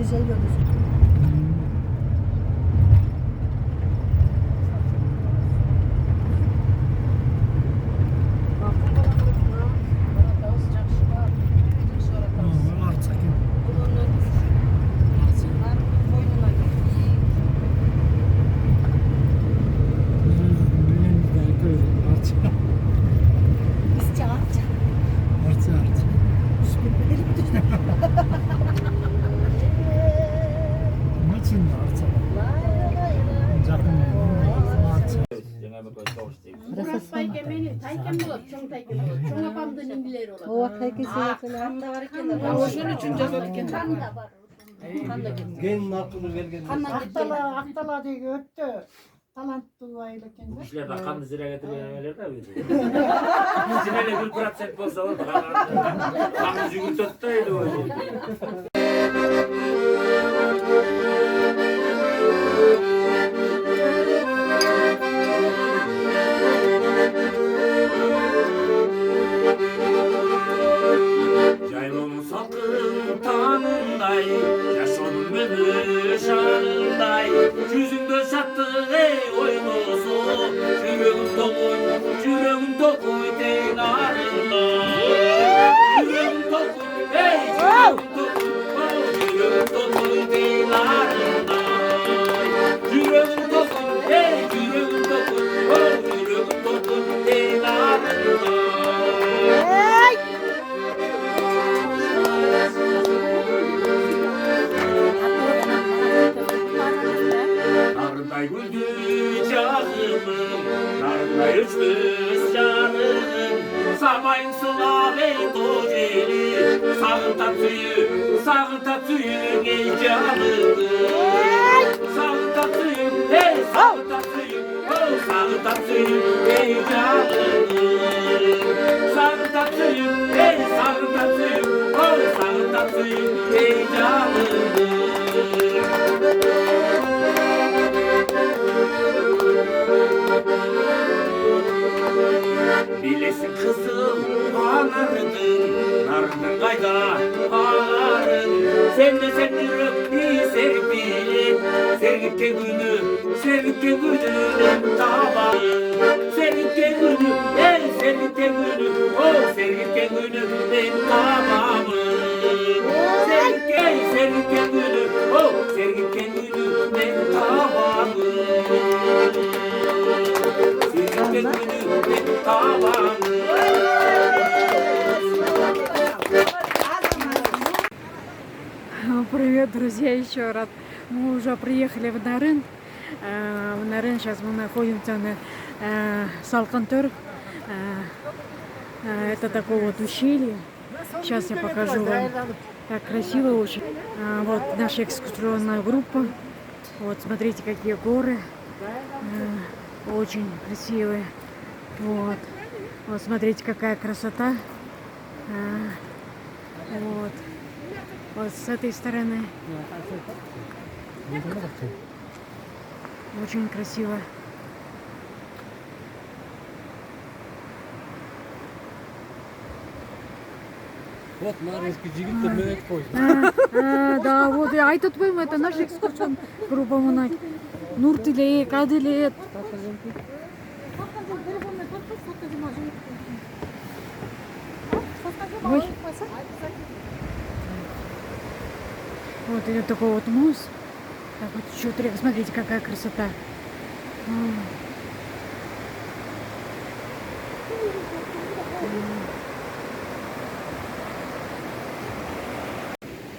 güzel görünüyor. Burası taykemenin taykem olur, çoğun taykem olur. Çoğun apamda nimbiler olur. O tayke mesela. Kan da var iken. Oşun üçün cazot iken. Kan da var. Kan da gitti. Gelin aklını vergen. Aktala diye öttü. Talant duayla kendi. İşler de kanlı zira getirilenler de öyle. Sinirle bir pratik olsa olur. Kanlı züğün tuttaydı o. Caymım sakın tanınday, yaşonun beni şanınday. Yüzünde sattı ey oynusu, yüreğim tokuy deyin arınday. Yüreğim tokuy, ey yüreğim tokuy deyin arınday. Yüreğim tokuy, ey yüreğim tokuy deyin arınday. Narınday güldü canımın, narınday uçmuş canımın. Samayın sılavey dojeli, sağın tatüyün ey canımın. Sağın tatüyün, ey sağın tatüyün, sağın tatüyün ey canımın. Sağın tatüyün, ey sağın tatüyün, sağın tatüyün ey canımın. Bilesin kızım ağardın, narının kayda ağarın. Sen de sen yürekli sevgili, sevgikke günün tabanın. Sevgikke günü, ey sevgikke günü, o sevgikke günün tamamın. Sevgikke günü, o sevgikke günün tamamın. Sevgikke günün tamamın. Привет, друзья, еще раз. Мы уже приехали в Нарын. В Нарын сейчас мы находимся на Салкантор. Это такое вот ущелье. Сейчас я покажу вам. Так красиво очень. Вот наша экскурсионная группа. Вот смотрите, какие горы. Очень красивые. Вот. Вот смотрите, какая красота. Вот. Вот с этой стороны. Очень красиво. Вот нарынский жигит de мені қой. Да, вот я айтып атпаймынбы, это наша экскурсион группа мына. Нуртилек, Адилет. Ой. Вот идет такой вот мост. Так вот еще трек. Смотрите, какая красота.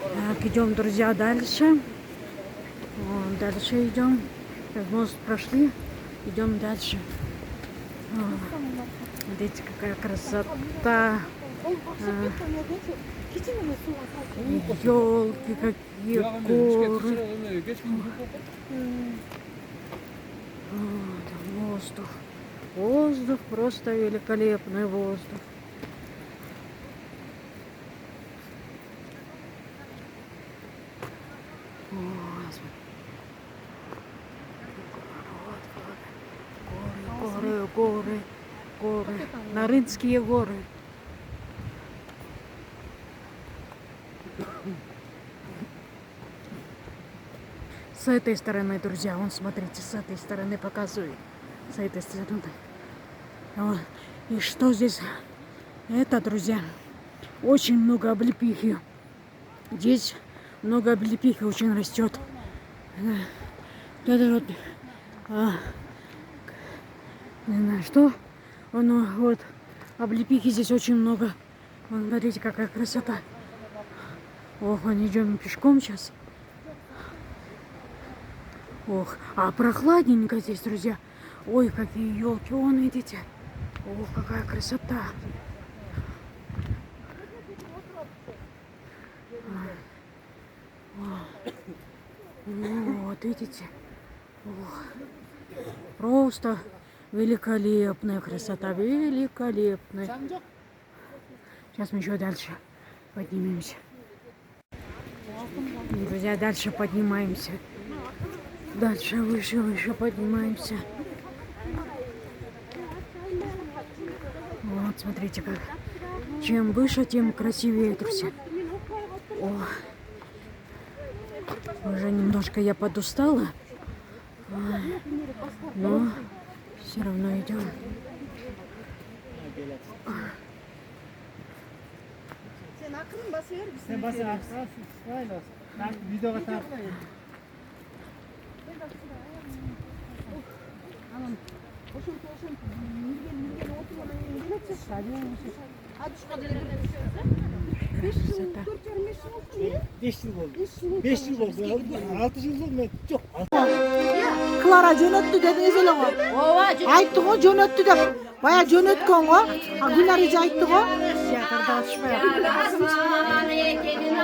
Так, идем, друзья, дальше. Вот, дальше идем. Так, мост прошли. Идем дальше. Смотрите, какая красота. Елки, какие горы. Вот, воздух. Воздух, просто великолепный воздух. Горы. Нарынские горы. с этой стороны, друзья. Вон, смотрите, с этой стороны показываю. С этой стороны. Вот. И что здесь? Это, друзья, очень много облепихи. Здесь много облепихи очень растет. Это вот, не знаю что. Вот, облепихи здесь очень много. Вон, смотрите, какая красота. Ох, мы идем пешком сейчас. Ох, а прохладненько здесь, друзья. Ой, какие елки, вон, видите. Ох, какая красота. Вот, видите. Ох, просто великолепная красота, великолепная. Сейчас мы еще дальше поднимемся. Друзья, дальше поднимаемся. Дальше, выше поднимаемся. Вот, смотрите как. Чем выше, тем красивее, друзья. О. Уже немножко я подустала. Но все равно идем. Красота. 5 yıl oldu. 5 yıl oldu. 6 yıl oldu. Çok. Klara жөнөттү дедиңиз эле го. Ооба, Айтты го жөнөттү деп. Бая жөнөткөн го. Гүлнар эже айтты го. Театрда Aslan ekenin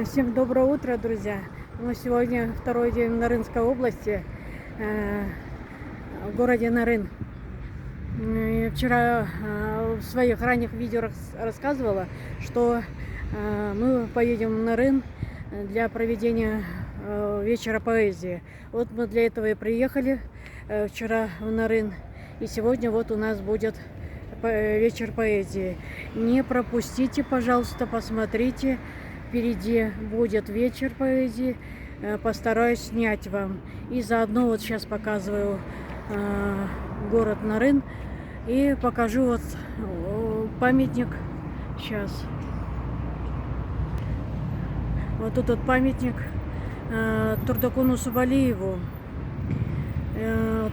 Всем доброе утро, друзья. Ну, сегодня второй день в Нарынской области, в городе Нарын. Я вчера в своих ранних видео рассказывала, что мы поедем в Нарын для проведения вечера поэзии. Вот мы для этого и приехали вчера в Нарын. И сегодня вот у нас будет вечер поэзии. Не пропустите, пожалуйста, посмотрите. Впереди будет вечер поэзии. Постараюсь снять вам. И заодно вот сейчас показываю город Нарын. И покажу вот памятник. Сейчас. Вот тут вот памятник Турдакуну Субалиеву.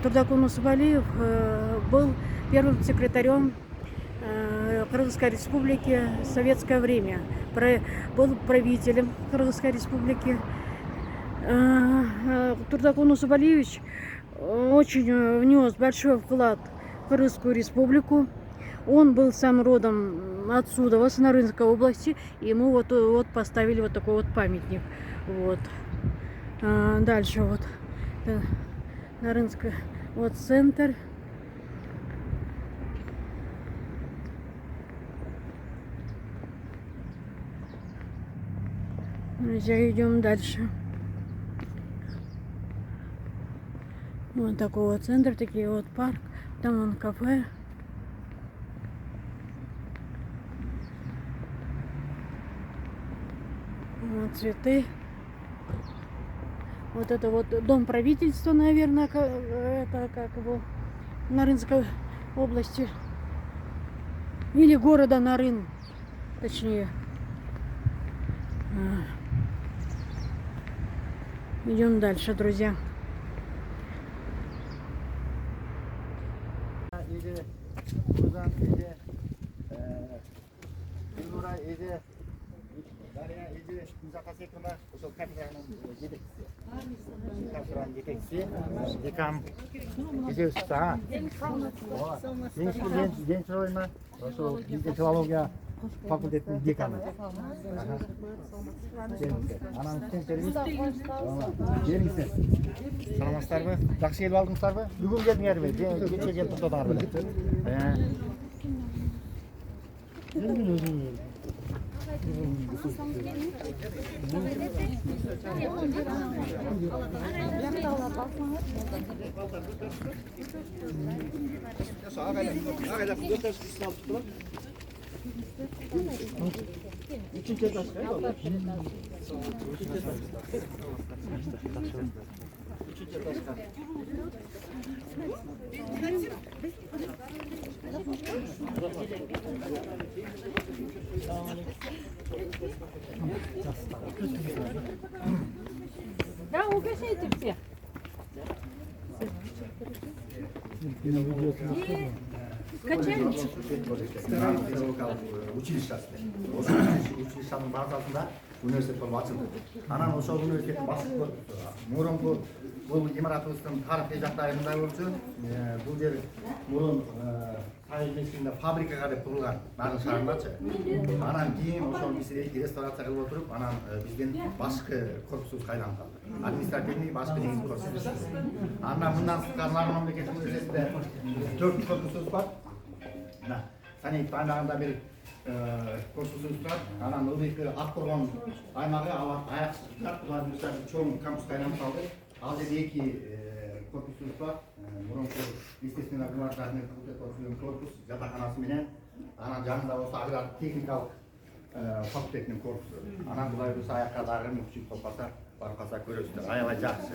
Турдакуну Субалиев был первым секретарем Кыргызской республики в советское время. Был правителем Кыргызской республики. Турдакун Усубалиевич очень внес большой вклад в Кыргызскую республику. Он был сам родом отсюда, с Нарынской области. И ему вот поставили вот такой вот памятник. Вот. Дальше вот Нарынская, вот центр. Друзья, идем дальше. Вот такой вот центр, такие вот парк. Там вон кафе. Вот цветы. Вот это вот дом правительства, наверное, это как его, Нарынской области. Или города Нарын, точнее. Идем дальше, друзья. Декан жетекчиси ден чырайма ошол биздин филология факультетинин деканы. Анан келиңиздер. Саламатсыздарбы? Жакшы келип алдыңыздарбы? Бүгүн келдиңерби? Кече келип токтодуңар беле? Üçüncü etapta. Да, угощайте все. Качаемся. училищенин базасында университет болуп ачылды. Анан ошол университеттин башчысы мурунку бул имаратыбыздын тарыхый жактайындай болчу. Бул жер мурун Сайыл мезгилинде фабрикага деп курулган Нарын шаарындачы. Анан кийин ошол биз реставрация кылып отуруп, анан биздин башкы корпусубуз кайдан калды. Административный башкы негизги корпусубуз. Андан мындан сырткары Нарын мамлекеттик университетинде 4 корпусубуз бар. Санит аймагында бир корпусубуз бар. Анан ылдыйкы ак коргон аймагы аяк чоң кампуска айланып калды. Ал жерде 2 корпусубуз бар. Мурунку естественный гуманитарный факультет корпус жатаканасы менен анан жанында болсо аграр техникалык факультеттин корпусу. Анан булай болсо аякка дагы мүмкүнчүлүк болуп калса, барып калса көрөсүздөр. Аябай жакшы.